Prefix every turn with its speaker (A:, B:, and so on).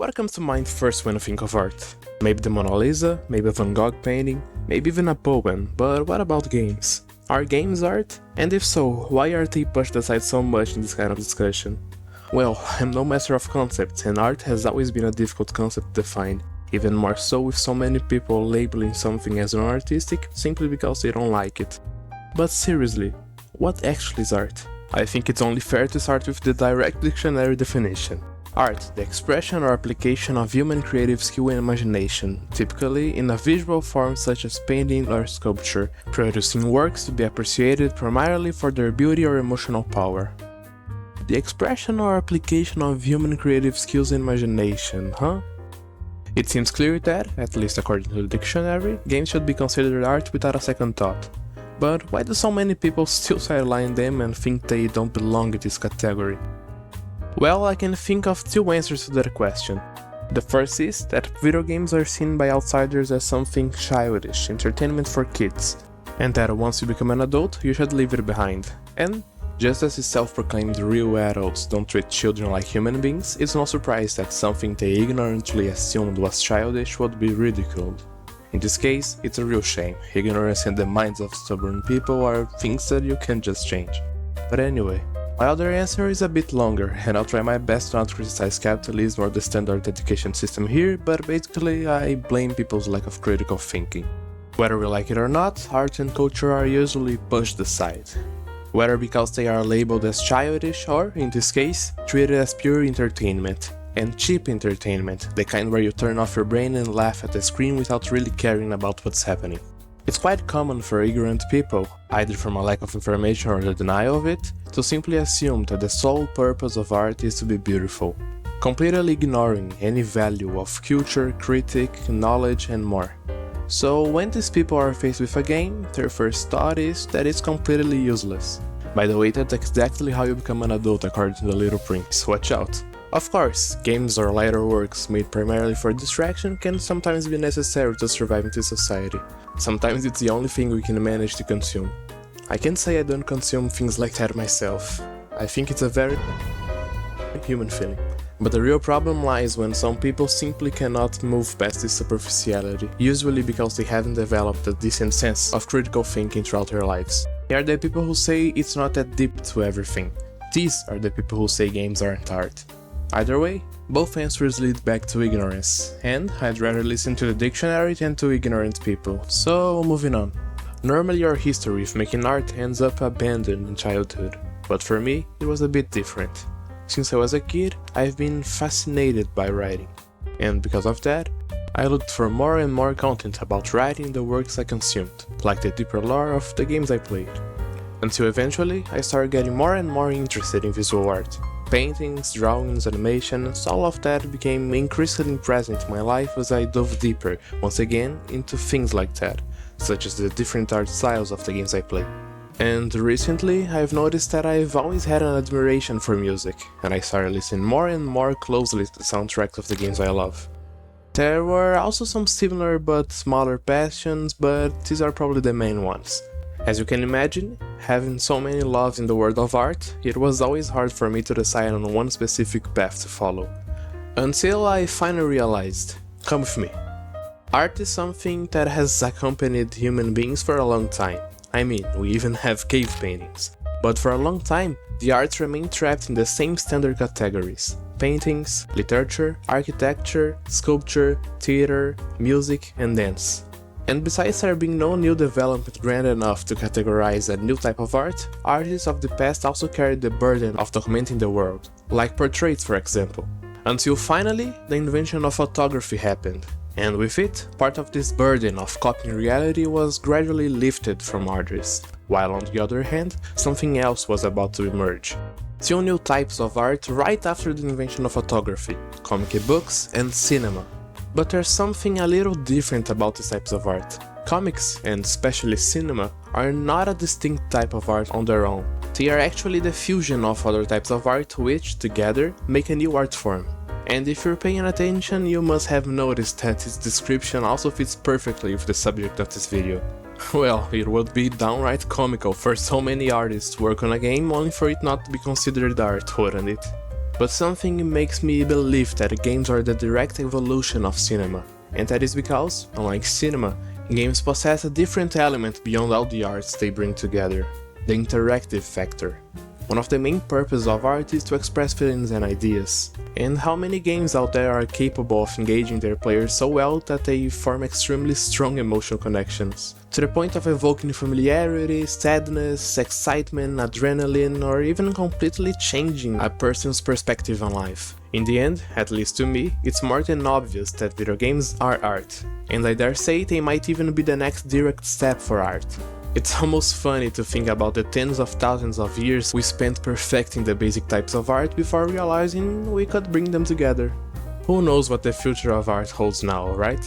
A: What comes to mind first when you think of art? Maybe the Mona Lisa, maybe a Van Gogh painting, maybe even a poem, but what about games? Are games art? And if so, why are they pushed aside so much in this kind of discussion? Well, I'm no master of concepts, and art has always been a difficult concept to define, even more so with so many people labeling something as non-artistic simply because they don't like it. But seriously, what actually is art? I think it's only fair to start with the direct dictionary definition. Art, the expression or application of human creative skill and imagination, typically in a visual form such as painting or sculpture, producing works to be appreciated primarily for their beauty or emotional power. The expression or application of human creative skills and imagination, huh? It seems clear that, at least according to the dictionary, games should be considered art without a second thought. But why do so many people still sideline them and think they don't belong in this category? Well, I can think of two answers to that question. The first is that video games are seen by outsiders as something childish, entertainment for kids, and that once you become an adult, you should leave it behind. And just as the self-proclaimed real adults don't treat children like human beings, it's no surprise that something they ignorantly assumed was childish would be ridiculed. In this case, it's a real shame. Ignorance in the minds of stubborn people are things that you can't just change. But anyway, my other answer is a bit longer, and I'll try my best not to criticize capitalism or the standard education system here, but basically I blame people's lack of critical thinking. Whether we like it or not, art and culture are usually pushed aside. Whether because they are labeled as childish or, in this case, treated as pure entertainment. And cheap entertainment, the kind where you turn off your brain and laugh at the screen without really caring about what's happening. It's quite common for ignorant people, either from a lack of information or the denial of it, to simply assume that the sole purpose of art is to be beautiful, completely ignoring any value of culture, critique, knowledge and more. So when these people are faced with a game, their first thought is that it's completely useless. By the way, that's exactly how you become an adult according to the Little Prince, watch out. Of course, games or lighter works made primarily for distraction can sometimes be necessary to survive in this society. Sometimes it's the only thing we can manage to consume. I can't say I don't consume things like that myself. I think it's a very human feeling. But the real problem lies when some people simply cannot move past this superficiality, usually because they haven't developed a decent sense of critical thinking throughout their lives. They are the people who say it's not that deep to everything. These are the people who say games aren't art. Either way, both answers lead back to ignorance, and I'd rather listen to the dictionary than to ignorant people, so moving on. Normally our history of making art ends up abandoned in childhood, but for me it was a bit different. Since I was a kid, I've been fascinated by writing, and because of that, I looked for more and more content about writing the works I consumed, like the deeper lore of the games I played. Until eventually, I started getting more and more interested in visual art. Paintings, drawings, animations, all of that became increasingly present in my life as I dove deeper, once again, into things like that, such as the different art styles of the games I play. And recently, I've noticed that I've always had an admiration for music, and I started listening more and more closely to the soundtracks of the games I love. There were also some similar but smaller passions, but these are probably the main ones. As you can imagine, having so many loves in the world of art, it was always hard for me to decide on one specific path to follow. Until I finally realized, come with me. Art is something that has accompanied human beings for a long time. I mean, we even have cave paintings. But for a long time, the arts remained trapped in the same standard categories: paintings, literature, architecture, sculpture, theater, music, and dance. And besides there being no new development grand enough to categorize a new type of art, artists of the past also carried the burden of documenting the world, like portraits for example. Until finally, the invention of photography happened, and with it, part of this burden of copying reality was gradually lifted from artists, while on the other hand, something else was about to emerge. Two new types of art right after the invention of photography: comic books and cinema. But there's something a little different about these types of art. Comics, and especially cinema, are not a distinct type of art on their own. They are actually the fusion of other types of art which, together, make a new art form. And if you're paying attention, you must have noticed that its description also fits perfectly with the subject of this video. Well, it would be downright comical for so many artists to work on a game only for it not to be considered art, wouldn't it? But something makes me believe that games are the direct evolution of cinema, and that is because, unlike cinema, games possess a different element beyond all the arts they bring together: the interactive factor. One of the main purposes of art is to express feelings and ideas, and how many games out there are capable of engaging their players so well that they form extremely strong emotional connections, to the point of evoking familiarity, sadness, excitement, adrenaline, or even completely changing a person's perspective on life. In the end, at least to me, it's more than obvious that video games are art, and I dare say they might even be the next direct step for art. It's almost funny to think about the tens of thousands of years we spent perfecting the basic types of art before realizing we could bring them together. Who knows what the future of art holds now, right?